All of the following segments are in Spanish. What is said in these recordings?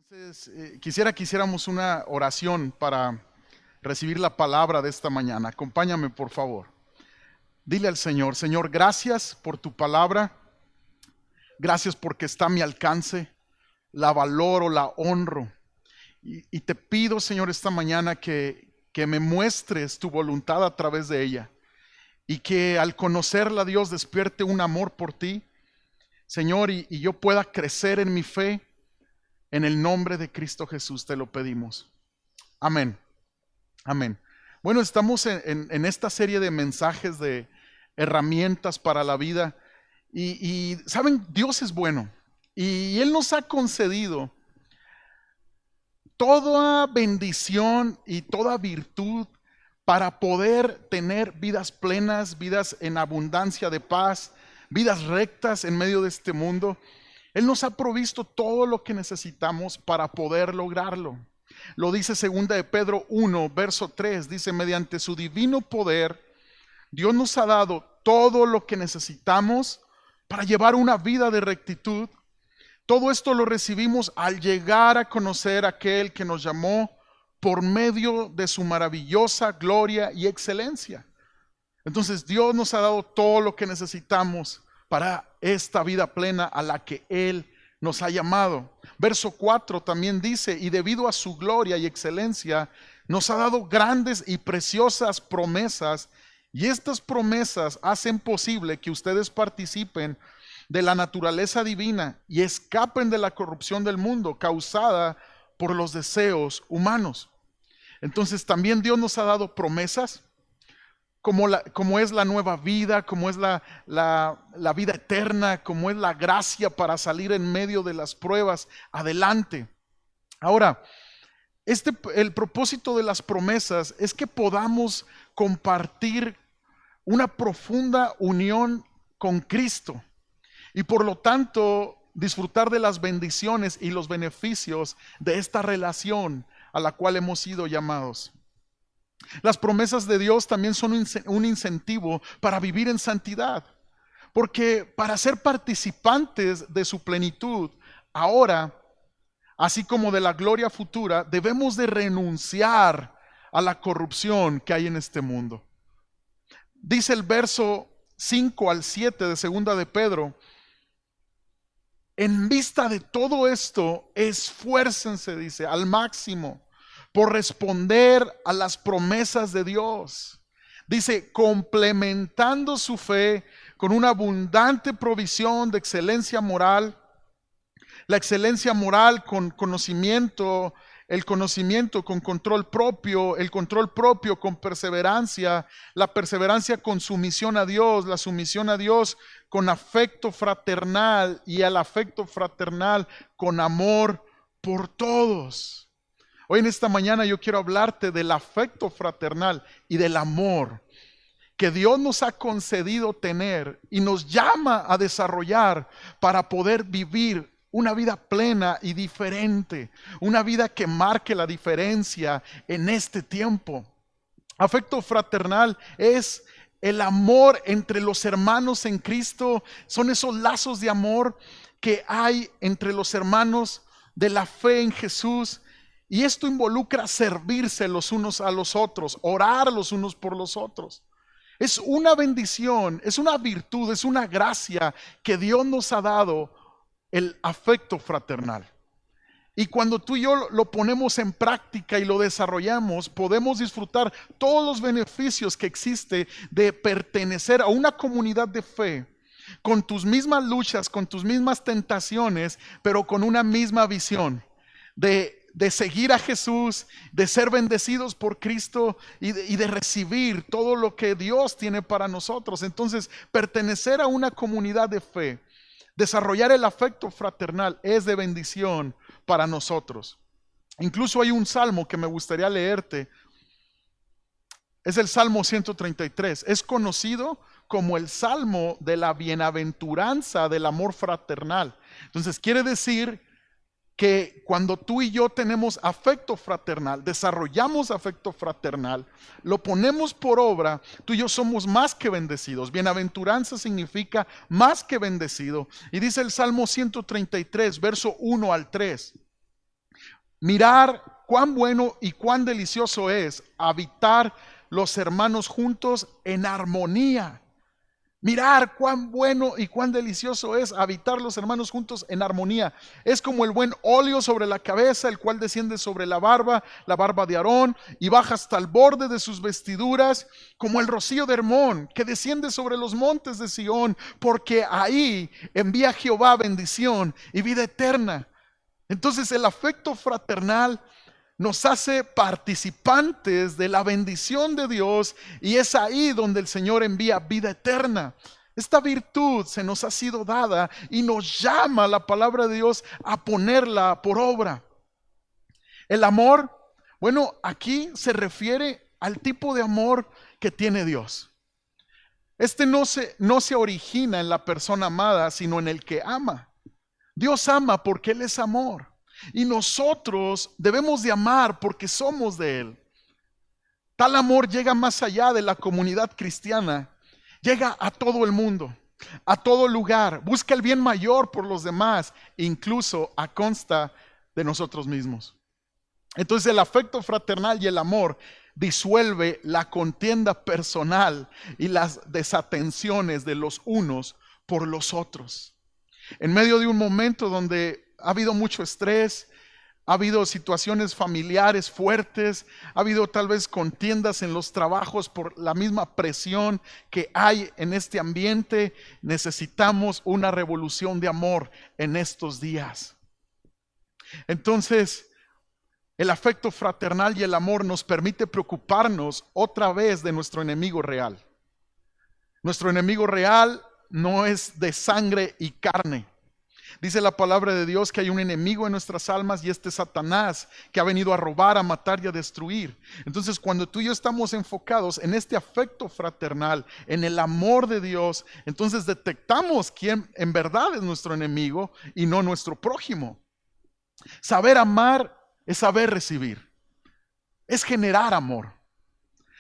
Entonces, quisiera que hiciéramos una oración para recibir la palabra de esta mañana. Acompáñame, por favor. Dile al Señor: Señor, gracias por tu palabra. Gracias porque está a mi alcance. La valoro, la honro. Y te pido, Señor, esta mañana que me muestres tu voluntad a través de ella. Y que al conocerla, Dios, despierte un amor por ti, Señor, y yo pueda crecer en mi fe. En el nombre de Cristo Jesús te lo pedimos. Amén. Amén. Bueno, estamos en esta serie de mensajes de herramientas para la vida. Y saben, Dios es bueno. Y Él nos ha concedido toda bendición y toda virtud para poder tener vidas plenas, vidas en abundancia de paz, vidas rectas en medio de este mundo. Él nos ha provisto todo lo que necesitamos para poder lograrlo. Lo dice 2 de Pedro 1, verso 3, dice: mediante su divino poder, Dios nos ha dado todo lo que necesitamos para llevar una vida de rectitud. Todo esto lo recibimos al llegar a conocer a aquel que nos llamó por medio de su maravillosa gloria y excelencia. Entonces Dios nos ha dado todo lo que necesitamos para esta vida plena a la que Él nos ha llamado. Verso 4 también dice: y debido a su gloria y excelencia, nos ha dado grandes y preciosas promesas, y estas promesas hacen posible que ustedes participen de la naturaleza divina y escapen de la corrupción del mundo causada por los deseos humanos. Entonces también Dios nos ha dado promesas, como es la nueva vida, como es la vida eterna, como es la gracia para salir en medio de las pruebas adelante. Ahora, el propósito de las promesas es que podamos compartir una profunda unión con Cristo y por lo tanto disfrutar de las bendiciones y los beneficios de esta relación a la cual hemos sido llamados. Las promesas de Dios también son un incentivo para vivir en santidad, porque para ser participantes de su plenitud ahora, así como de la gloria futura, debemos de renunciar a la corrupción que hay en este mundo. Dice el verso 5 al 7 de 2 de Pedro: en vista de todo esto, esfuércense, dice, al máximo por responder a las promesas de Dios. Dice: complementando su fe con una abundante provisión de excelencia moral, la excelencia moral con conocimiento, el conocimiento con control propio, el control propio con perseverancia, la perseverancia con sumisión a Dios, la sumisión a Dios con afecto fraternal y al afecto fraternal con amor por todos. Hoy en esta mañana yo quiero hablarte del afecto fraternal y del amor que Dios nos ha concedido tener y nos llama a desarrollar para poder vivir una vida plena y diferente, una vida que marque la diferencia en este tiempo. Afecto fraternal es el amor entre los hermanos en Cristo, son esos lazos de amor que hay entre los hermanos de la fe en Jesús. Y esto involucra servirse los unos a los otros, orar los unos por los otros. Es una bendición, es una virtud, es una gracia que Dios nos ha dado, el afecto fraternal. Y cuando tú y yo lo ponemos en práctica y lo desarrollamos, podemos disfrutar todos los beneficios que existe de pertenecer a una comunidad de fe, con tus mismas luchas, con tus mismas tentaciones, pero con una misma visión de seguir a Jesús, de ser bendecidos por Cristo y de recibir todo lo que Dios tiene para nosotros. Entonces, pertenecer a una comunidad de fe, desarrollar el afecto fraternal es de bendición para nosotros. Incluso hay un salmo que me gustaría leerte. Es el Salmo 133. Es conocido como el Salmo de la bienaventuranza del amor fraternal. Entonces quiere decir que cuando tú y yo tenemos afecto fraternal, desarrollamos afecto fraternal, lo ponemos por obra, tú y yo somos más que bendecidos. Bienaventuranza significa más que bendecido. Y dice el Salmo 133, verso 1 al 3. Mirar cuán bueno y cuán delicioso es habitar los hermanos juntos en armonía. Mirar cuán bueno y cuán delicioso es habitar los hermanos juntos en armonía. Es como el buen óleo sobre la cabeza, el cual desciende sobre la barba de Aarón, y baja hasta el borde de sus vestiduras, como el rocío de Hermón, que desciende sobre los montes de Sión, porque ahí envía Jehová bendición y vida eterna. Entonces el afecto fraternal nos hace participantes de la bendición de Dios, y es ahí donde el Señor envía vida eterna. Esta virtud se nos ha sido dada y nos llama la palabra de Dios a ponerla por obra. El amor, bueno, aquí se refiere al tipo de amor que tiene Dios. Este no se origina en la persona amada, sino en el que ama. Dios ama porque Él es amor. Y nosotros debemos de amar porque somos de Él. Tal amor llega más allá de la comunidad cristiana. Llega a todo el mundo, a todo lugar. Busca el bien mayor por los demás, incluso a consta de nosotros mismos. Entonces el afecto fraternal y el amor disuelve la contienda personal y las desatenciones de los unos por los otros. En medio de un momento donde ha habido mucho estrés, ha habido situaciones familiares fuertes, ha habido tal vez contiendas en los trabajos por la misma presión que hay en este ambiente, necesitamos una revolución de amor en estos días. Entonces, el afecto fraternal y el amor nos permite preocuparnos otra vez de nuestro enemigo real. Nuestro enemigo real no es de sangre y carne. Dice la palabra de Dios que hay un enemigo en nuestras almas, y este es Satanás, que ha venido a robar, a matar y a destruir. Entonces, cuando tú y yo estamos enfocados en este afecto fraternal, en el amor de Dios, entonces detectamos quién en verdad es nuestro enemigo y no nuestro prójimo. Saber amar es saber recibir, es generar amor.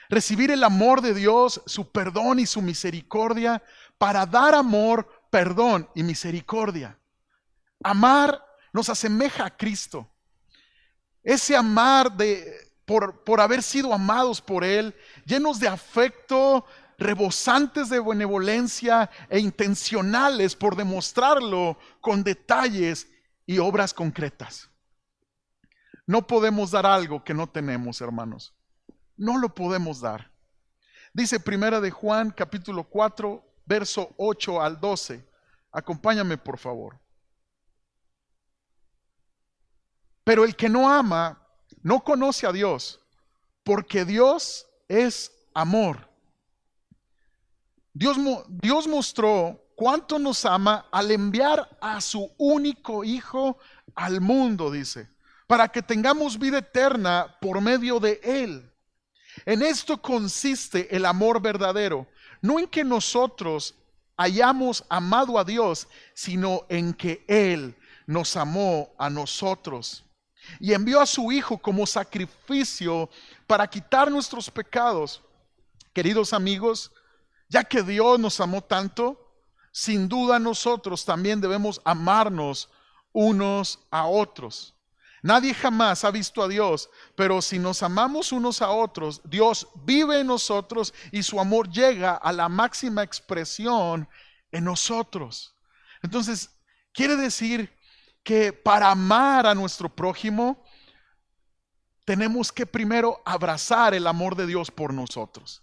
Recibir el amor de Dios, su perdón y su misericordia, para dar amor, perdón y misericordia. Amar nos asemeja a Cristo. Ese amar por haber sido amados por Él, llenos de afecto, rebosantes de benevolencia e intencionales por demostrarlo con detalles y obras concretas. No podemos dar algo que no tenemos, hermanos. No lo podemos dar. Dice Primera de Juan, capítulo 4, verso 8 al 12. Acompáñame, por favor. Pero el que no ama no conoce a Dios, porque Dios es amor. Dios mostró cuánto nos ama al enviar a su único Hijo al mundo, dice, para que tengamos vida eterna por medio de Él. En esto consiste el amor verdadero, no en que nosotros hayamos amado a Dios, sino en que Él nos amó a nosotros y envió a su Hijo como sacrificio para quitar nuestros pecados. Queridos amigos, ya que Dios nos amó tanto, sin duda nosotros también debemos amarnos unos a otros. Nadie jamás ha visto a Dios, pero si nos amamos unos a otros, Dios vive en nosotros y su amor llega a la máxima expresión en nosotros. Entonces, quiere decir que para amar a nuestro prójimo, tenemos que primero abrazar el amor de Dios por nosotros.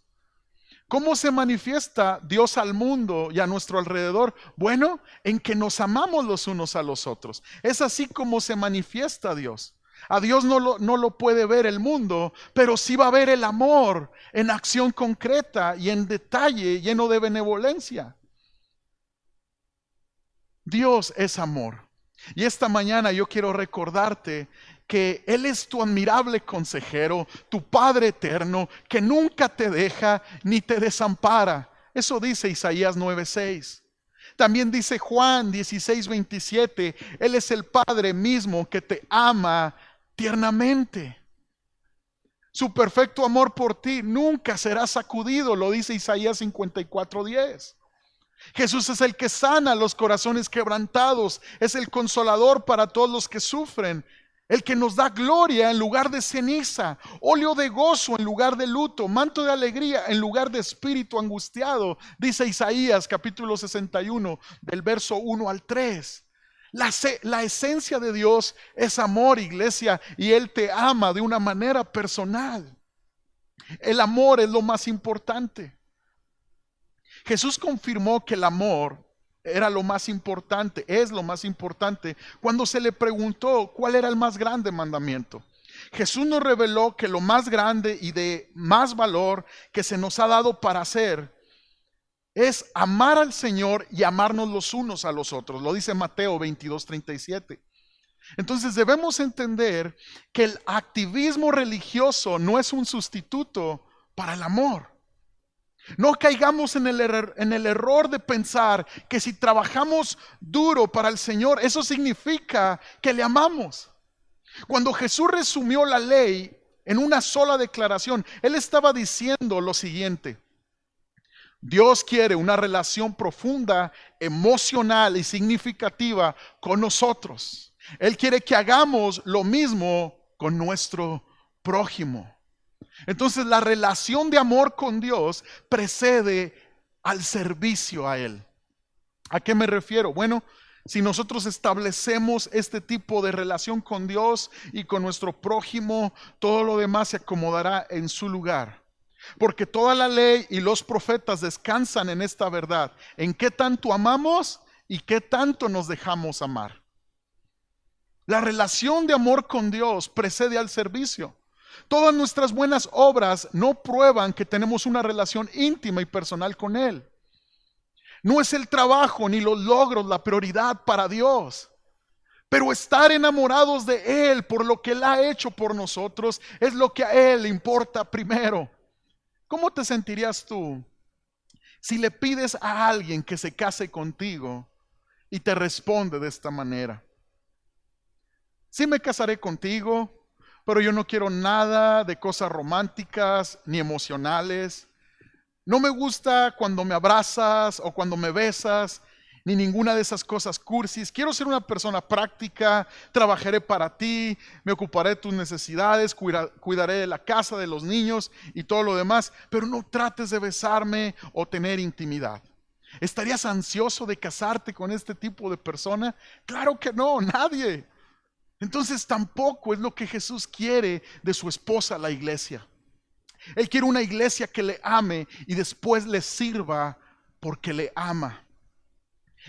¿Cómo se manifiesta Dios al mundo y a nuestro alrededor? Bueno, en que nos amamos los unos a los otros. Es así como se manifiesta Dios. A Dios no lo puede ver el mundo, pero sí va a ver el amor en acción concreta y en detalle, lleno de benevolencia. Dios es amor. Y esta mañana yo quiero recordarte que Él es tu admirable consejero, tu Padre eterno, que nunca te deja ni te desampara. Eso dice Isaías 9:6. También dice Juan 16:27, Él es el Padre mismo que te ama tiernamente. Su perfecto amor por ti nunca será sacudido, lo dice Isaías 54:10. Jesús es el que sana los corazones quebrantados, es el consolador para todos los que sufren, el que nos da gloria en lugar de ceniza, óleo de gozo en lugar de luto, manto de alegría en lugar de espíritu angustiado, dice Isaías capítulo 61 del verso 1 al 3. La esencia de Dios es amor, iglesia, y Él te ama de una manera personal. El amor es lo más importante. Jesús confirmó que el amor era lo más importante, es lo más importante, cuando se le preguntó cuál era el más grande mandamiento. Jesús nos reveló que lo más grande y de más valor que se nos ha dado para hacer es amar al Señor y amarnos los unos a los otros. Lo dice Mateo 22:37. Entonces debemos entender que el activismo religioso no es un sustituto para el amor. No caigamos en el error de pensar que si trabajamos duro para el Señor, eso significa que le amamos. Cuando Jesús resumió la ley en una sola declaración, Él estaba diciendo lo siguiente: Dios quiere una relación profunda, emocional y significativa con nosotros. Él quiere que hagamos lo mismo con nuestro prójimo. Entonces la relación de amor con Dios precede al servicio a Él. ¿A qué me refiero? Bueno, si nosotros establecemos este tipo de relación con Dios y con nuestro prójimo, todo lo demás se acomodará en su lugar. Porque toda la ley y los profetas descansan en esta verdad: en qué tanto amamos y qué tanto nos dejamos amar. La relación de amor con Dios precede al servicio. Todas nuestras buenas obras no prueban que tenemos una relación íntima y personal con Él. No es el trabajo ni los logros la prioridad para Dios, pero estar enamorados de Él por lo que Él ha hecho por nosotros es lo que a Él le importa primero. ¿Cómo te sentirías tú si le pides a alguien que se case contigo y te responde de esta manera? Sí, me casaré contigo, pero yo no quiero nada de cosas románticas ni emocionales. No me gusta cuando me abrazas o cuando me besas, ni ninguna de esas cosas cursis. Quiero ser una persona práctica, trabajaré para ti, me ocuparé de tus necesidades, cuidaré de la casa, de los niños y todo lo demás, pero no trates de besarme o tener intimidad. ¿Estarías ansioso de casarte con este tipo de persona? Claro que no, nadie. Entonces tampoco es lo que Jesús quiere de su esposa, la iglesia. Él quiere una iglesia que le ame y después le sirva porque le ama.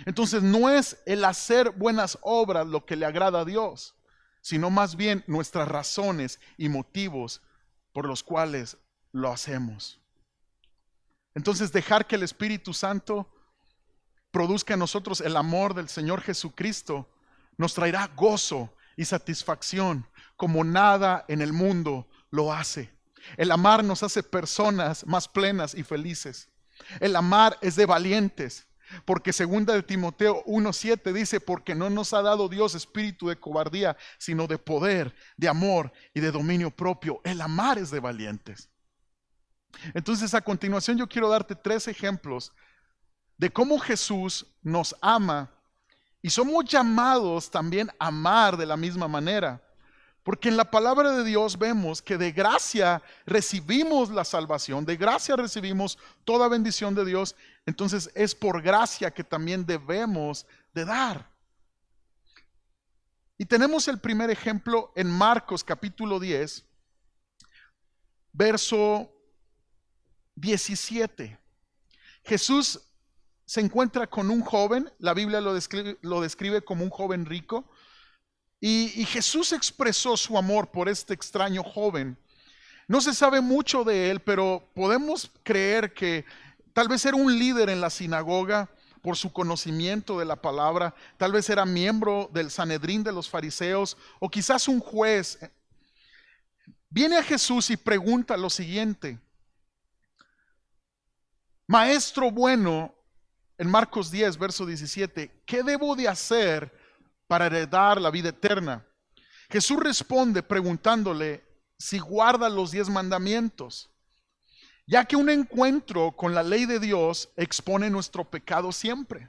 Entonces no es el hacer buenas obras lo que le agrada a Dios, sino más bien nuestras razones y motivos por los cuales lo hacemos. Entonces dejar que el Espíritu Santo produzca en nosotros el amor del Señor Jesucristo nos traerá gozo y satisfacción como nada en el mundo lo hace. El amar nos hace personas más plenas y felices. El amar es de valientes, porque segunda de Timoteo 1:7 dice: porque no nos ha dado Dios espíritu de cobardía, sino de poder, de amor y de dominio propio. El amar es de valientes. Entonces, a continuación yo quiero darte 3 ejemplos de cómo Jesús nos ama. Y somos llamados también a amar de la misma manera. Porque en la palabra de Dios vemos que de gracia recibimos la salvación, de gracia recibimos toda bendición de Dios. Entonces es por gracia que también debemos de dar. Y tenemos el primer ejemplo en Marcos capítulo 10, verso 17. Jesús se encuentra con un joven, la Biblia lo describe como un joven rico, y Jesús expresó su amor por este extraño joven. No se sabe mucho de él, pero podemos creer que tal vez era un líder en la sinagoga por su conocimiento de la palabra, tal vez era miembro del Sanedrín de los fariseos, o quizás un juez. Viene a Jesús y pregunta lo siguiente: Maestro bueno, en Marcos 10, verso 17, ¿qué debo de hacer para heredar la vida eterna? Jesús responde preguntándole si guarda los 10 mandamientos, ya que un encuentro con la ley de Dios expone nuestro pecado siempre.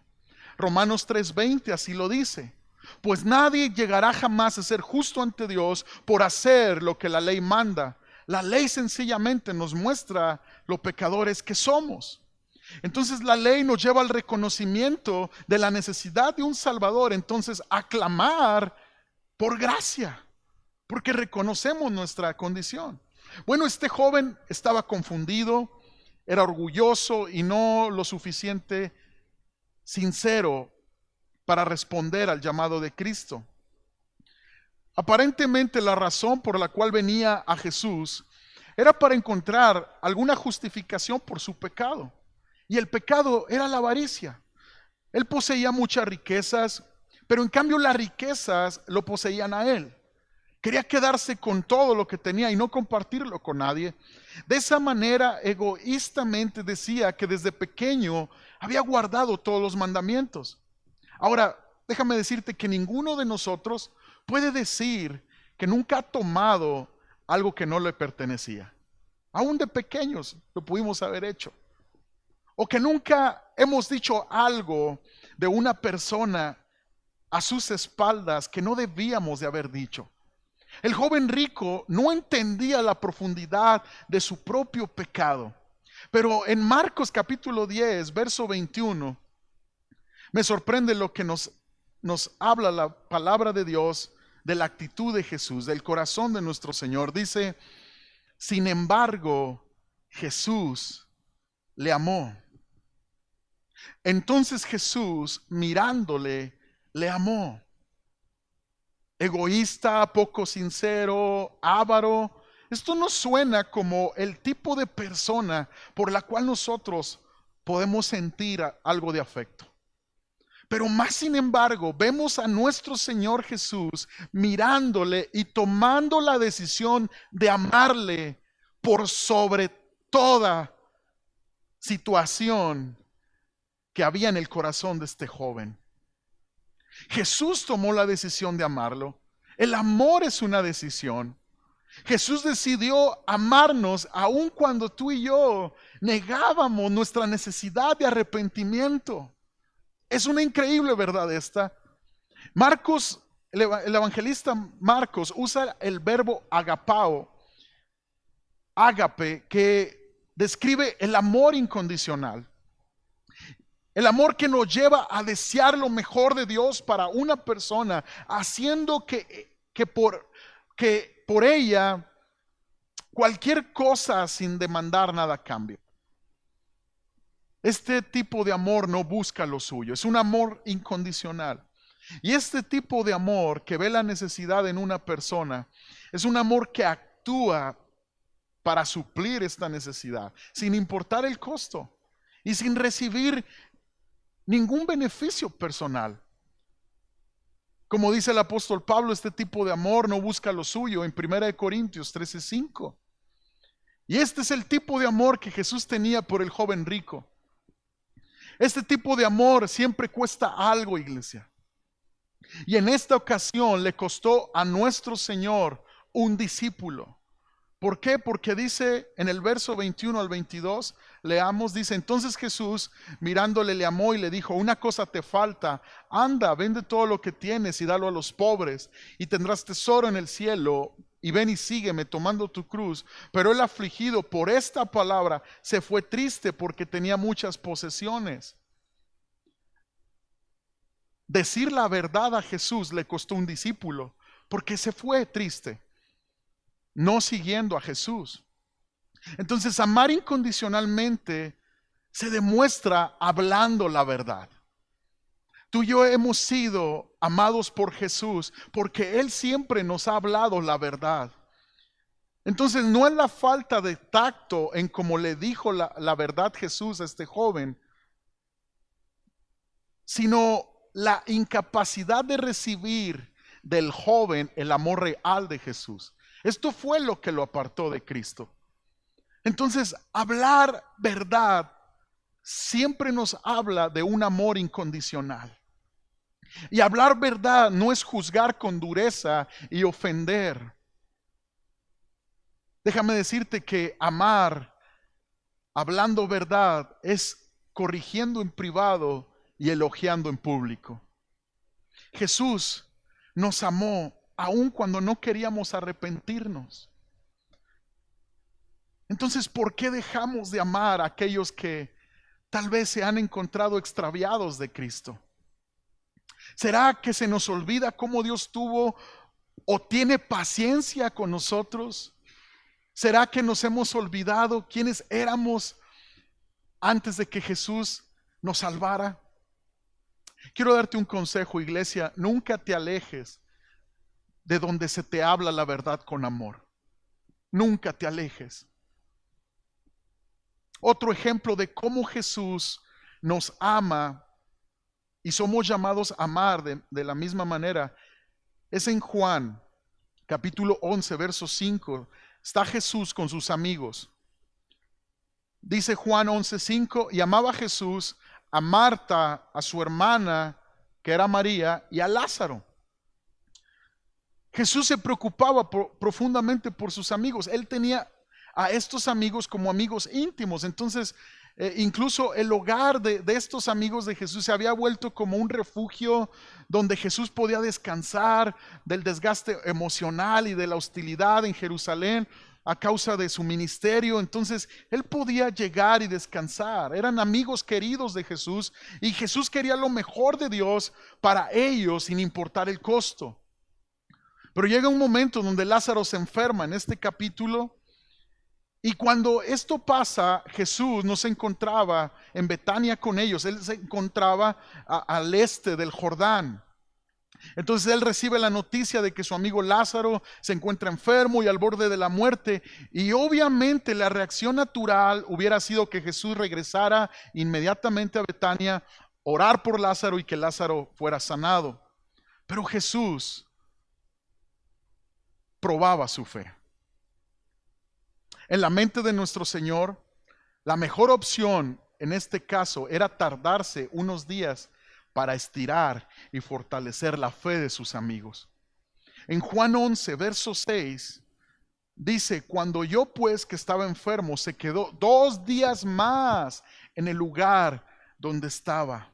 Romanos 3:20 así lo dice. Pues nadie llegará jamás a ser justo ante Dios por hacer lo que la ley manda. La ley sencillamente nos muestra lo pecadores que somos. Entonces la ley nos lleva al reconocimiento de la necesidad de un Salvador. Entonces a clamar por gracia, porque reconocemos nuestra condición. Bueno, este joven estaba confundido, era orgulloso y no lo suficiente sincero para responder al llamado de Cristo. Aparentemente la razón por la cual venía a Jesús era para encontrar alguna justificación por su pecado. Y el pecado era la avaricia. Él poseía muchas riquezas, pero en cambio las riquezas lo poseían a él. Quería quedarse con todo lo que tenía y no compartirlo con nadie. De esa manera, egoístamente decía que desde pequeño había guardado todos los mandamientos. Ahora, déjame decirte que ninguno de nosotros puede decir que nunca ha tomado algo que no le pertenecía. Aún de pequeños lo pudimos haber hecho. O que nunca hemos dicho algo de una persona a sus espaldas que no debíamos de haber dicho. El joven rico no entendía la profundidad de su propio pecado. Pero en Marcos capítulo 10, verso 21, me sorprende lo que nos habla la palabra de Dios de la actitud de Jesús, del corazón de nuestro Señor. Dice, sin embargo, Jesús le amó. Entonces Jesús, mirándole, le amó. Egoísta, poco sincero, avaro. Esto no suena como el tipo de persona por la cual nosotros podemos sentir algo de afecto. Pero más sin embargo, vemos a nuestro Señor Jesús mirándole y tomando la decisión de amarle por sobre toda situación que había en el corazón de este joven. Jesús tomó la decisión de amarlo. El amor es una decisión. Jesús decidió amarnos aun cuando tú y yo negábamos nuestra necesidad de arrepentimiento. Es una increíble verdad esta. Marcos, el evangelista Marcos usa el verbo agapao, ágape, que describe el amor incondicional. El amor que nos lleva a desear lo mejor de Dios para una persona, haciendo que por ella cualquier cosa sin demandar nada a cambio. Este tipo de amor no busca lo suyo, es un amor incondicional. Y este tipo de amor que ve la necesidad en una persona, es un amor que actúa para suplir esta necesidad, sin importar el costo y sin recibir ningún beneficio personal. Como dice el apóstol Pablo, este tipo de amor no busca lo suyo en 1 Corintios 13:5. Y este es el tipo de amor que Jesús tenía por el joven rico. Este tipo de amor siempre cuesta algo, iglesia. Y en esta ocasión le costó a nuestro Señor un discípulo. ¿Por qué? Porque dice en el verso 21 al 22, leamos, dice, entonces Jesús mirándole le amó y le dijo, una cosa te falta, anda, vende todo lo que tienes y dalo a los pobres y tendrás tesoro en el cielo y ven y sígueme tomando tu cruz. Pero el afligido por esta palabra se fue triste porque tenía muchas posesiones. Decir la verdad a Jesús le costó un discípulo porque se fue triste, no siguiendo a Jesús. Entonces, amar incondicionalmente se demuestra hablando la verdad. Tú y yo hemos sido amados por Jesús porque Él siempre nos ha hablado la verdad. Entonces, no es la falta de tacto en cómo le dijo la verdad Jesús a este joven, sino la incapacidad de recibir del joven el amor real de Jesús. Esto fue lo que lo apartó de Cristo. Entonces, hablar verdad siempre nos habla de un amor incondicional. Y hablar verdad no es juzgar con dureza y ofender. Déjame decirte que amar, hablando verdad, es corrigiendo en privado y elogiando en público. Jesús nos amó aun cuando no queríamos arrepentirnos. Entonces, ¿por qué dejamos de amar a aquellos que tal vez se han encontrado extraviados de Cristo? ¿Será que se nos olvida cómo Dios tuvo o tiene paciencia con nosotros? ¿Será que nos hemos olvidado quiénes éramos antes de que Jesús nos salvara? Quiero darte un consejo, iglesia. Nunca te alejes de donde se te habla la verdad con amor. Nunca te alejes. Otro ejemplo de cómo Jesús nos ama y somos llamados a amar de la misma manera es en Juan capítulo 11 verso 5. Está Jesús con sus amigos. Dice Juan 11:5, y amaba Jesús a Marta, a su hermana, que era María, y a Lázaro. Jesús se preocupaba profundamente por sus amigos. Él tenía a estos amigos como amigos íntimos. Entonces, incluso el hogar de estos amigos de Jesús se había vuelto como un refugio donde Jesús podía descansar del desgaste emocional y de la hostilidad en Jerusalén a causa de su ministerio. Entonces él podía llegar y descansar. Eran amigos queridos de Jesús y Jesús quería lo mejor de Dios para ellos sin importar el costo. Pero llega un momento donde Lázaro se enferma en este capítulo. Y cuando esto pasa, Jesús no se encontraba en Betania con ellos. Él se encontraba al este del Jordán. Entonces él recibe la noticia de que su amigo Lázaro se encuentra enfermo y al borde de la muerte. Y obviamente la reacción natural hubiera sido que Jesús regresara inmediatamente a Betania, orar por Lázaro y que Lázaro fuera sanado. Pero Jesús probaba su fe. En la mente de nuestro Señor, la mejor opción en este caso era tardarse unos días para estirar y fortalecer la fe de sus amigos. En Juan 11, verso 6, dice, cuando yo pues que estaba enfermo, se quedó 2 días más en el lugar donde estaba.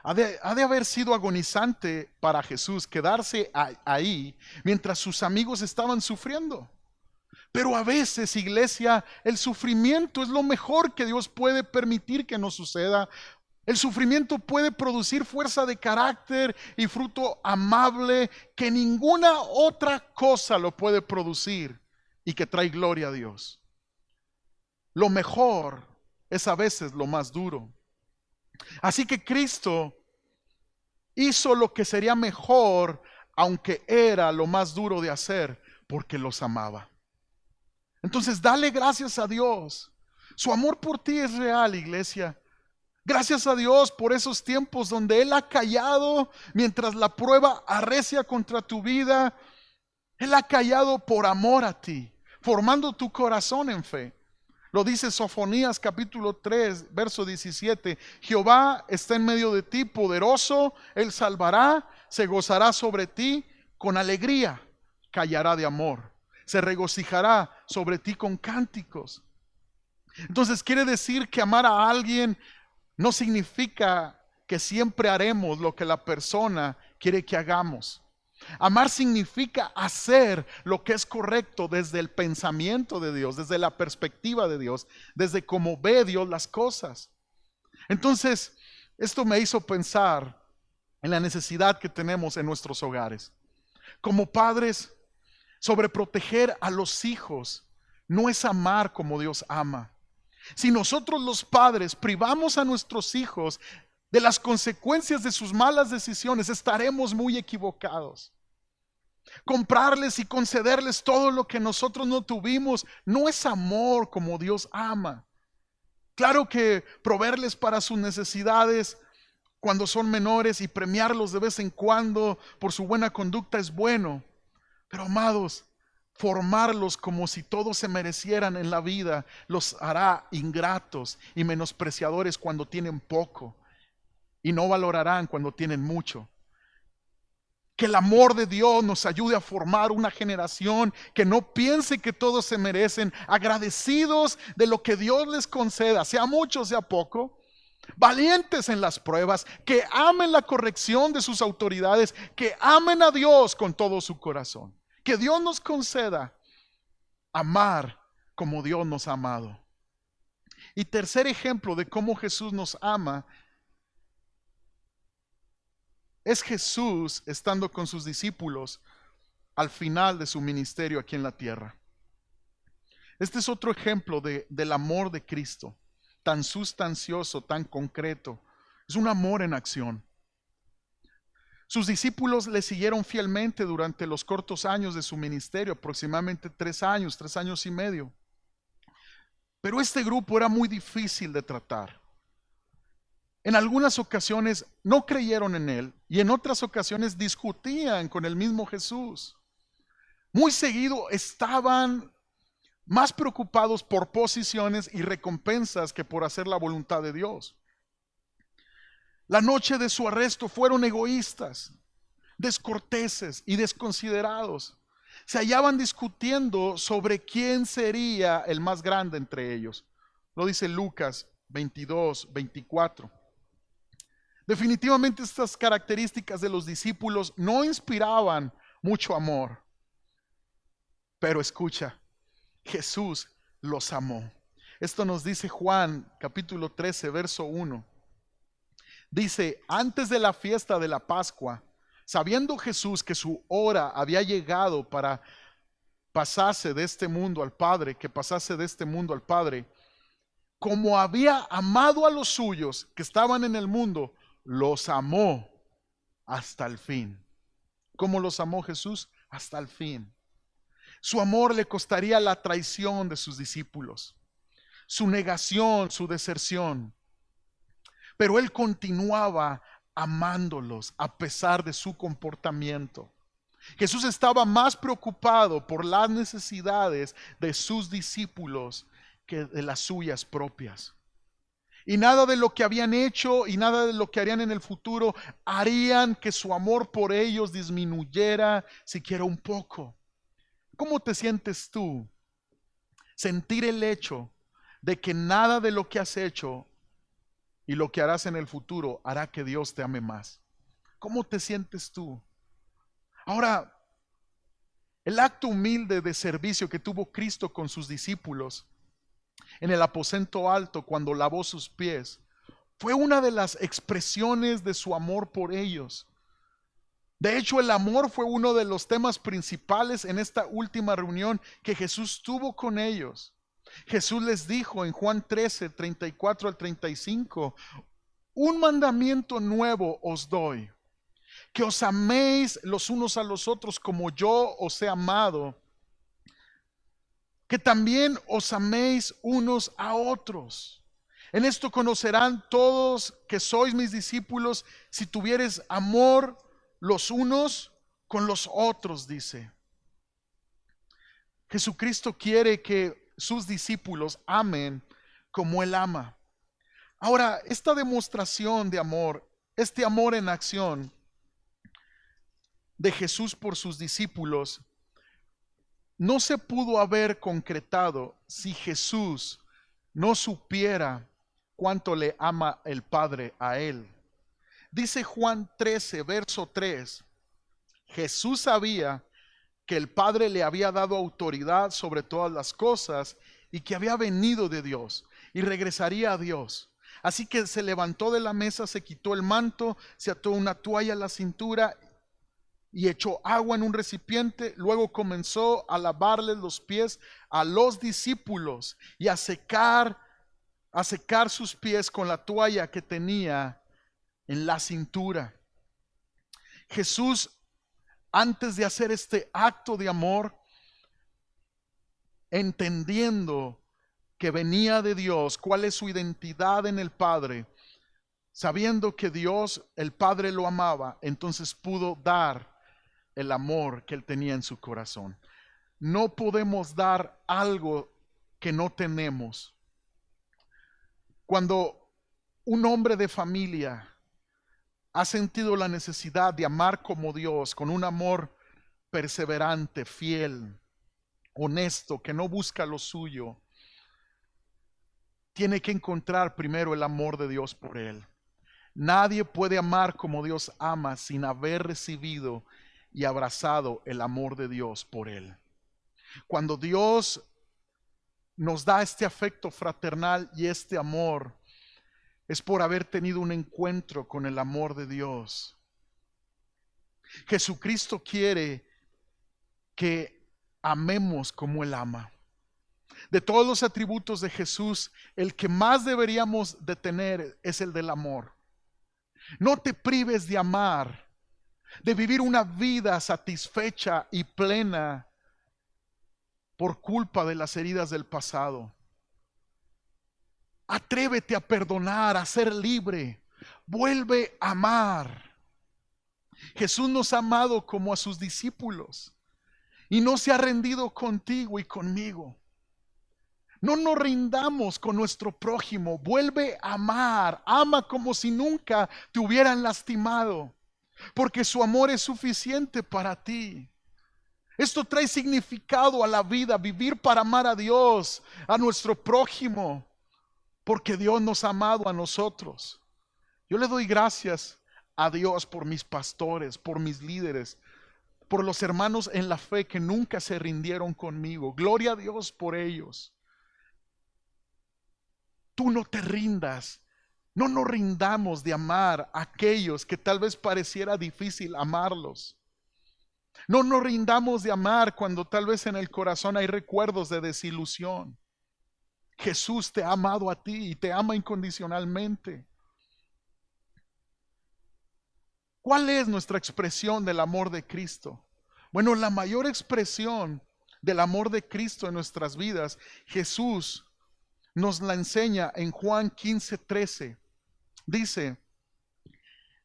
Ha de haber sido agonizante para Jesús quedarse ahí mientras sus amigos estaban sufriendo. Pero a veces, iglesia, el sufrimiento es lo mejor que Dios puede permitir que nos suceda. El sufrimiento puede producir fuerza de carácter y fruto amable que ninguna otra cosa lo puede producir y que trae gloria a Dios. Lo mejor es a veces lo más duro. Así que Cristo hizo lo que sería mejor, aunque era lo más duro de hacer, porque los amaba. Entonces, dale gracias a Dios. Su amor por ti es real, iglesia. Gracias a Dios por esos tiempos donde Él ha callado mientras la prueba arrecia contra tu vida. Él ha callado por amor a ti, formando tu corazón en fe. Lo dice Sofonías capítulo 3, verso 17. Jehová está en medio de ti, poderoso, Él salvará, se gozará sobre ti con alegría, callará de amor. Se regocijará sobre ti con cánticos. Entonces quiere decir que amar a alguien no significa que siempre haremos lo que la persona quiere que hagamos. Amar significa hacer lo que es correcto desde el pensamiento de Dios, desde la perspectiva de Dios, desde cómo ve Dios las cosas. Entonces, esto me hizo pensar en la necesidad que tenemos en nuestros hogares. Como padres, sobreproteger a los hijos no es amar como Dios ama. Si nosotros los padres privamos a nuestros hijos de las consecuencias de sus malas decisiones, estaremos muy equivocados. Comprarles y concederles todo lo que nosotros no tuvimos no es amor como Dios ama. Claro que proveerles para sus necesidades cuando son menores y premiarlos de vez en cuando por su buena conducta es bueno. Pero amados, formarlos como si todos se merecieran en la vida, los hará ingratos y menospreciadores cuando tienen poco, y no valorarán cuando tienen mucho. Que el amor de Dios nos ayude a formar una generación que no piense que todos se merecen, agradecidos de lo que Dios les conceda, sea mucho, sea poco, valientes en las pruebas, que amen la corrección de sus autoridades, que amen a Dios con todo su corazón. Que Dios nos conceda amar como Dios nos ha amado. Y tercer ejemplo de cómo Jesús nos ama es Jesús estando con sus discípulos al final de su ministerio aquí en la tierra. Este es otro ejemplo del amor de Cristo, tan sustancioso, tan concreto. Es un amor en acción. Sus discípulos le siguieron fielmente durante los cortos años de su ministerio, aproximadamente 3 años y medio. Pero este grupo era muy difícil de tratar. En algunas ocasiones no creyeron en él y en otras ocasiones discutían con el mismo Jesús. Muy seguido estaban más preocupados por posiciones y recompensas que por hacer la voluntad de Dios. La noche de su arresto fueron egoístas, descorteses y desconsiderados. Se hallaban discutiendo sobre quién sería el más grande entre ellos. Lo dice Lucas 22-24. Definitivamente estas características de los discípulos no inspiraban mucho amor. Pero escucha, Jesús los amó. Esto nos dice Juan capítulo 13, verso 1. Dice, antes de la fiesta de la Pascua, sabiendo Jesús que su hora había llegado para pasarse de este mundo al Padre, como había amado a los suyos que estaban en el mundo, los amó hasta el fin. ¿Cómo los amó Jesús? Hasta el fin. Su amor le costaría la traición de sus discípulos, su negación, su deserción. Pero él continuaba amándolos a pesar de su comportamiento. Jesús estaba más preocupado por las necesidades de sus discípulos que de las suyas propias. Y nada de lo que habían hecho y nada de lo que harían en el futuro harían que su amor por ellos disminuyera siquiera un poco. ¿Cómo te sientes tú? Sentir el hecho de que nada de lo que has hecho y lo que harás en el futuro hará que Dios te ame más. ¿Cómo te sientes tú? Ahora, el acto humilde de servicio que tuvo Cristo con sus discípulos en el aposento alto cuando lavó sus pies fue una de las expresiones de su amor por ellos. De hecho, el amor fue uno de los temas principales en esta última reunión que Jesús tuvo con ellos. Jesús les dijo en Juan 13, 34 al 35, un mandamiento nuevo os doy, que os améis los unos a los otros como yo os he amado, que también os améis unos a otros. En esto conocerán todos que sois mis discípulos si tuviereis amor los unos con los otros, dice. Jesucristo quiere que sus discípulos amen como Él ama. Ahora, esta demostración de amor, este amor en acción de Jesús por sus discípulos, no se pudo haber concretado si Jesús no supiera cuánto le ama el Padre a Él. Dice Juan 13, verso 3, Jesús sabía que el Padre le había dado autoridad sobre todas las cosas y que había venido de Dios y regresaría a Dios. Así que se levantó de la mesa, se quitó el manto, se ató una toalla a la cintura y echó agua en un recipiente. Luego comenzó a lavarles los pies a los discípulos y a secar sus pies con la toalla que tenía en la cintura. Jesús, antes de hacer este acto de amor, entendiendo que venía de Dios, cuál es su identidad en el Padre, sabiendo que Dios, el Padre, lo amaba, entonces pudo dar el amor que él tenía en su corazón. no podemos dar algo que no tenemos. Cuando un hombre de familia ha sentido la necesidad de amar como Dios, con un amor perseverante, fiel, honesto, que no busca lo suyo, tiene que encontrar primero el amor de Dios por él. Nadie puede amar como Dios ama sin haber recibido y abrazado el amor de Dios por él. Cuando Dios nos da este afecto fraternal y este amor, es por haber tenido un encuentro con el amor de Dios. Jesucristo quiere que amemos como Él ama. De todos los atributos de Jesús, el que más deberíamos de tener es el del amor. No te prives de amar, de vivir una vida satisfecha y plena por culpa de las heridas del pasado. Atrévete a perdonar, a ser libre. Vuelve a amar. Jesús nos ha amado como a sus discípulos y no se ha rendido contigo y conmigo. No nos rindamos con nuestro prójimo. Vuelve a amar. Ama como si nunca te hubieran lastimado, porque su amor es suficiente para ti. Esto trae significado a la vida, vivir para amar a Dios, a nuestro prójimo, porque Dios nos ha amado a nosotros. Yo le doy gracias a Dios por mis pastores, por mis líderes, por los hermanos en la fe que nunca se rindieron conmigo. Gloria a Dios por ellos. Tú no te rindas. No nos rindamos de amar a aquellos que tal vez pareciera difícil amarlos. No nos rindamos de amar cuando tal vez en el corazón hay recuerdos de desilusión. Jesús te ha amado a ti y te ama incondicionalmente. ¿Cuál es nuestra expresión del amor de Cristo? Bueno, la mayor expresión del amor de Cristo en nuestras vidas, Jesús nos la enseña en Juan 15:13. Dice: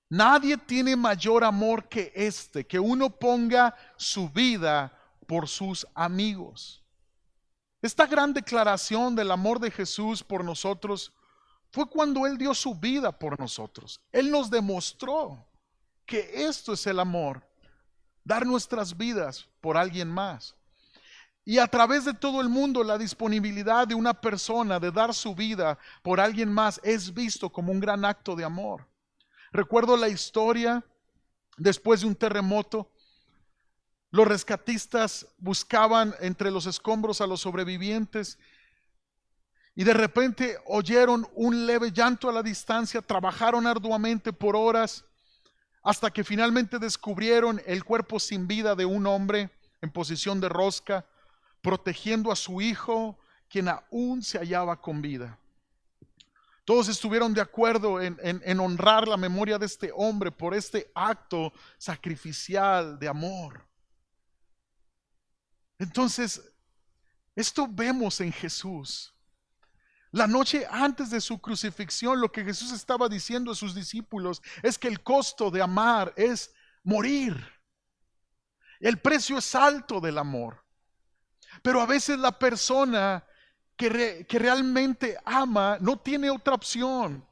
nadie tiene mayor amor que este, que uno ponga su vida por sus amigos. Esta gran declaración del amor de Jesús por nosotros fue cuando Él dio su vida por nosotros. Él nos demostró que esto es el amor, dar nuestras vidas por alguien más. Y a través de todo el mundo, la disponibilidad de una persona de dar su vida por alguien más es visto como un gran acto de amor. Recuerdo la historia después de un terremoto. Los rescatistas buscaban entre los escombros a los sobrevivientes y de repente oyeron un leve llanto a la distancia. Trabajaron arduamente por horas hasta que finalmente descubrieron el cuerpo sin vida de un hombre en posición de rosca, protegiendo a su hijo, quien aún se hallaba con vida. Todos estuvieron de acuerdo en honrar la memoria de este hombre por este acto sacrificial de amor. Entonces, esto vemos en Jesús. La noche antes de su crucifixión, lo que Jesús estaba diciendo a sus discípulos es que el costo de amar es morir. El precio es alto del amor. Pero a veces la persona que realmente ama no tiene otra opción.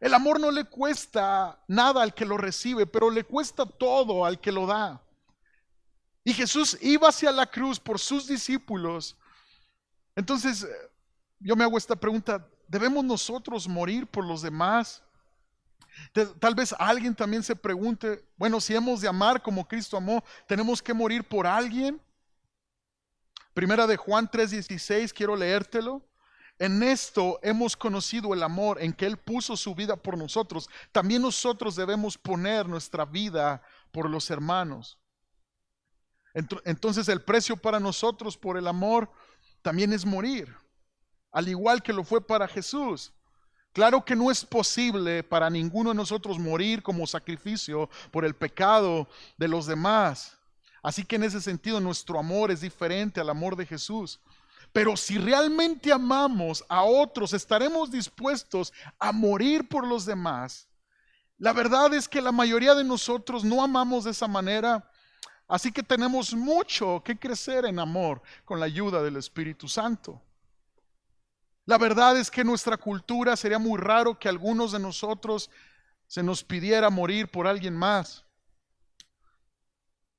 El amor no le cuesta nada al que lo recibe, pero le cuesta todo al que lo da. Y Jesús iba hacia la cruz por sus discípulos. Entonces, yo me hago esta pregunta: ¿debemos nosotros morir por los demás? Tal vez alguien también se pregunte, bueno, si hemos de amar como Cristo amó, ¿tenemos que morir por alguien? Primera de Juan 3:16, quiero leértelo. En esto hemos conocido el amor, en que Él puso su vida por nosotros. También nosotros debemos poner nuestra vida por los hermanos. Entonces el precio para nosotros por el amor también es morir, al igual que lo fue para Jesús. Claro que no es posible para ninguno de nosotros morir como sacrificio por el pecado de los demás. Así que en ese sentido nuestro amor es diferente al amor de Jesús. Pero si realmente amamos a otros, estaremos dispuestos a morir por los demás. La verdad es que la mayoría de nosotros no amamos de esa manera Así que tenemos mucho que crecer en amor con la ayuda del Espíritu Santo. La verdad es que en nuestra cultura sería muy raro que algunos de nosotros se nos pidiera morir por alguien más.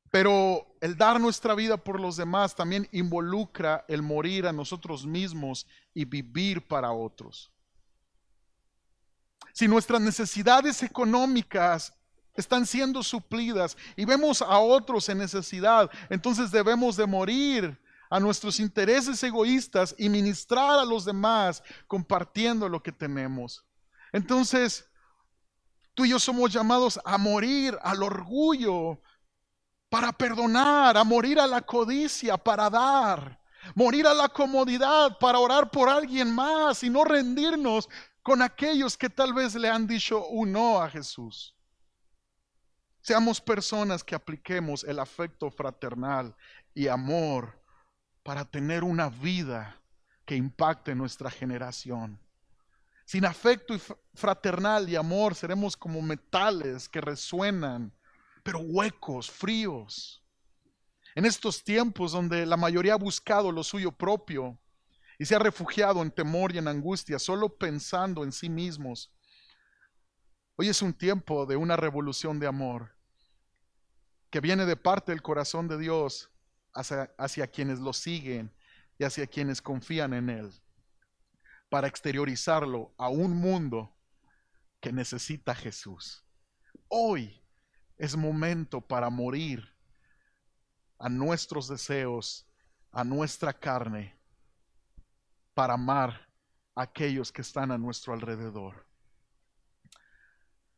Pero el dar nuestra vida por los demás también involucra el morir a nosotros mismos y vivir para otros. Si nuestras necesidades económicas están siendo suplidas y vemos a otros en necesidad, entonces debemos de morir a nuestros intereses egoístas y ministrar a los demás compartiendo lo que tenemos. Entonces, tú y yo somos llamados a morir al orgullo para perdonar, a morir a la codicia para dar, morir a la comodidad para orar por alguien más y no rendirnos con aquellos que tal vez le han dicho un no a Jesús. Seamos personas que apliquemos el afecto fraternal y amor para tener una vida que impacte nuestra generación. Sin afecto fraternal y amor seremos como metales que resuenan, pero huecos, fríos. En estos tiempos donde la mayoría ha buscado lo suyo propio y se ha refugiado en temor y en angustia, solo pensando en sí mismos, hoy es un tiempo de una revolución de amor que viene de parte del corazón de Dios hacia quienes lo siguen y hacia quienes confían en Él, para exteriorizarlo a un mundo que necesita a Jesús. Hoy es momento para morir a nuestros deseos, a nuestra carne, para amar a aquellos que están a nuestro alrededor.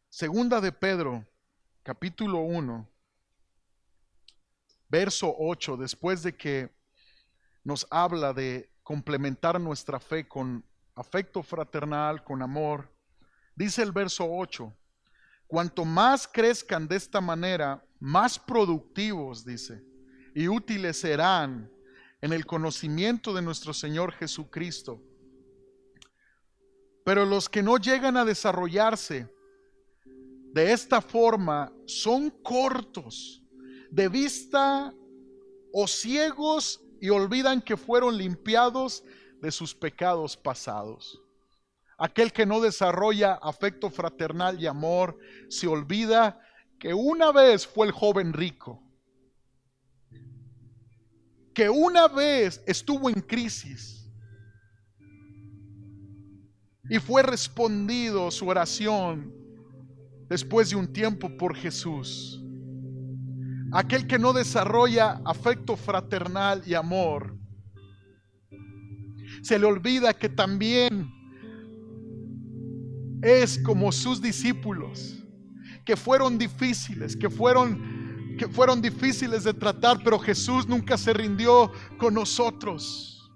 Segunda de Pedro, capítulo 1, verso 8, después de que nos habla de complementar nuestra fe con afecto fraternal, con amor, dice el verso 8, cuanto más crezcan de esta manera, más productivos, dice, y útiles serán en el conocimiento de nuestro Señor Jesucristo. Pero los que no llegan a desarrollarse de esta forma son cortos de vista o ciegos y olvidan que fueron limpiados de sus pecados pasados. Aquel que no desarrolla afecto fraternal y amor se olvida que una vez fue el joven rico, que una vez estuvo en crisis y fue respondido su oración después de un tiempo por Jesús. Aquel que no desarrolla afecto fraternal y amor, se le olvida que también es como sus discípulos, que fueron difíciles, que fueron difíciles de tratar, pero Jesús nunca se rindió con nosotros.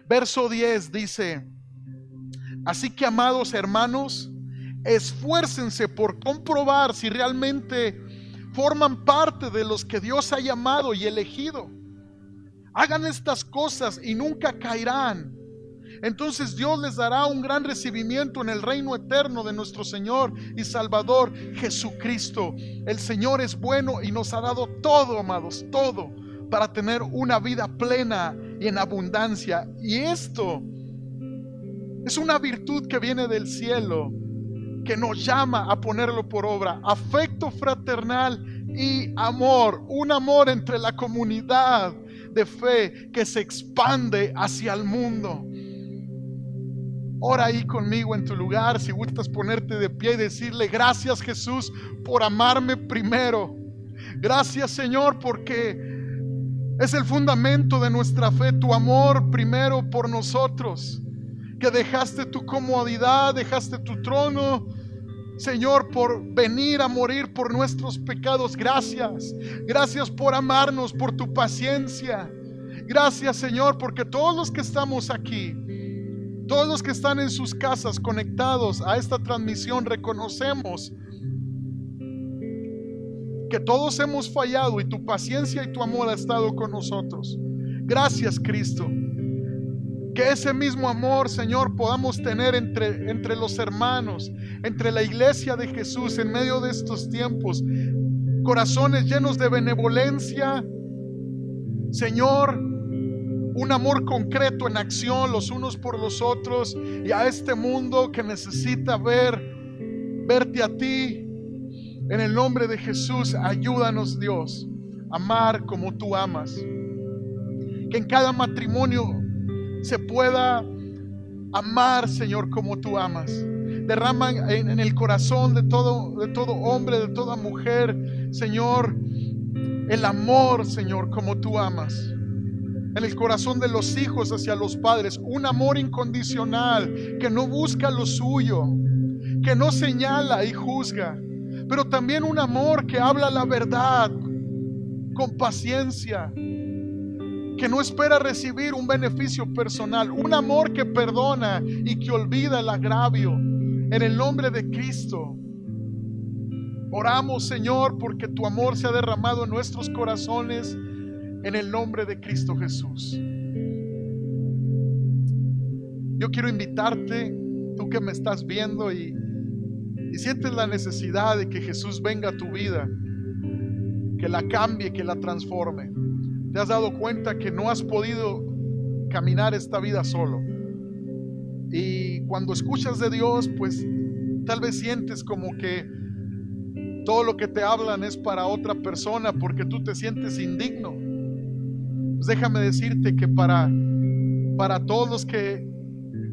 Verso 10 dice, así que amados hermanos, esfuércense por comprobar si realmente forman parte de los que Dios ha llamado y elegido. Hagan estas cosas y nunca caerán. Entonces Dios les dará un gran recibimiento en el reino eterno de nuestro Señor y Salvador Jesucristo. El Señor es bueno y nos ha dado todo, amados, todo, para tener una vida plena y en abundancia. Y esto es una virtud que viene del cielo, que nos llama a ponerlo por obra. Afecto fraternal y amor, un amor entre la comunidad de fe que se expande hacia el mundo. Ora ahí conmigo en tu lugar, si gustas ponerte de pie y decirle, gracias Jesús por amarme primero. Gracias Señor porque es el fundamento de nuestra fe, tu amor primero por nosotros, que dejaste tu comodidad, dejaste tu trono, Señor, por venir a morir por nuestros pecados. Gracias, gracias por amarnos, por tu paciencia. Gracias Señor, porque todos los que estamos aquí, todos los que están en sus casas conectados a esta transmisión, reconocemos que todos hemos fallado y tu paciencia y tu amor ha estado con nosotros. Gracias Cristo. Que ese mismo amor, Señor, podamos tener entre los hermanos, entre la iglesia de Jesús en medio de estos tiempos, corazones llenos de benevolencia, Señor, un amor concreto en acción los unos por los otros, y a este mundo que necesita verte a ti. En el nombre de Jesús, ayúdanos, Dios, a amar como tú amas. Que en cada matrimonio se pueda amar, Señor, como tú amas. Derrama en el corazón de todo hombre, de toda mujer, Señor, el amor, Señor, como tú amas. En el corazón de los hijos hacia los padres, un amor incondicional que no busca lo suyo, que no señala y juzga, pero también un amor que habla la verdad con paciencia, que no espera recibir un beneficio personal, un amor que perdona y que olvida el agravio. En el nombre de Cristo oramos, Señor, porque tu amor se ha derramado en nuestros corazones, en el nombre de Cristo Jesús. Yo quiero invitarte, tú que me estás viendo y sientes la necesidad de que Jesús venga a tu vida, que la cambie, que la transforme. Te has dado cuenta que no has podido caminar esta vida solo, y cuando escuchas de Dios, pues tal vez sientes como que todo lo que te hablan es para otra persona porque tú te sientes indigno. Pues déjame decirte que para todos los que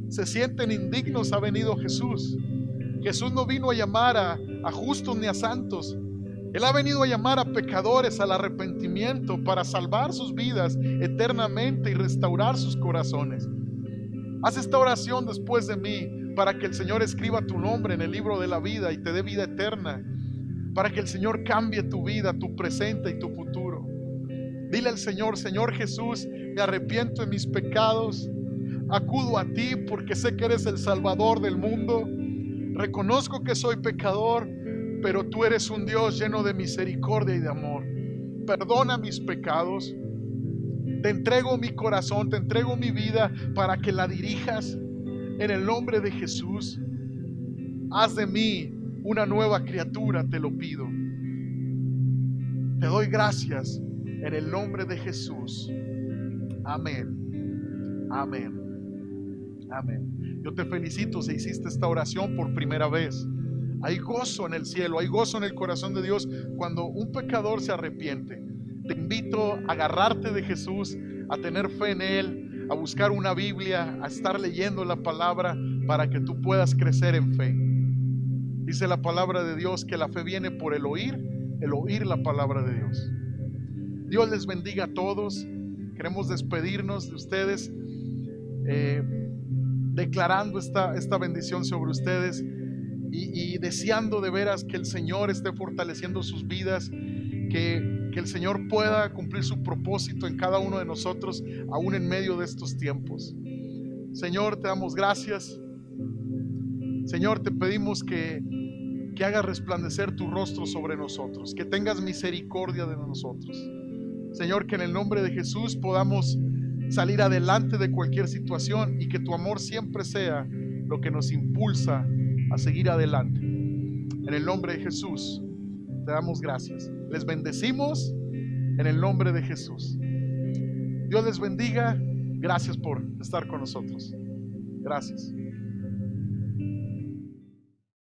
se sienten indignos ha venido Jesús. Jesús no vino a llamar a justos ni a santos. Él ha venido a llamar a pecadores al arrepentimiento para salvar sus vidas eternamente y restaurar sus corazones. Haz esta oración después de mí para que el Señor escriba tu nombre en el libro de la vida y te dé vida eterna, para que el Señor cambie tu vida, tu presente y tu futuro. Dile al Señor: Señor Jesús, me arrepiento de mis pecados, acudo a ti porque sé que eres el Salvador del mundo, reconozco que soy pecador, pero tú eres un Dios lleno de misericordia y de amor. Perdona mis pecados. Te entrego mi corazón, te entrego mi vida para que la dirijas. En el nombre de Jesús, haz de mí una nueva criatura, te lo pido. Te doy gracias en el nombre de Jesús. Amén. Amén. Amén. Yo te felicito si hiciste esta oración por primera vez. Hay gozo en el cielo, hay gozo en el corazón de Dios cuando un pecador se arrepiente. Te invito a agarrarte de Jesús, a tener fe en Él, a buscar una Biblia, a estar leyendo la palabra para que tú puedas crecer en fe. Dice la palabra de Dios que la fe viene por el oír la palabra de Dios. Dios les bendiga a todos. Queremos despedirnos de ustedes declarando esta bendición sobre ustedes y deseando de veras que el Señor esté fortaleciendo sus vidas, que el Señor pueda cumplir su propósito en cada uno de nosotros, aún en medio de estos tiempos. Señor, te damos gracias. Señor, te pedimos que hagas resplandecer tu rostro sobre nosotros, que tengas misericordia de nosotros. Señor, que en el nombre de Jesús podamos salir adelante de cualquier situación y que tu amor siempre sea lo que nos impulsa a seguir adelante. En el nombre de Jesús te damos gracias. Les bendecimos en el nombre de Jesús. Dios les bendiga. Gracias por estar con nosotros. Gracias.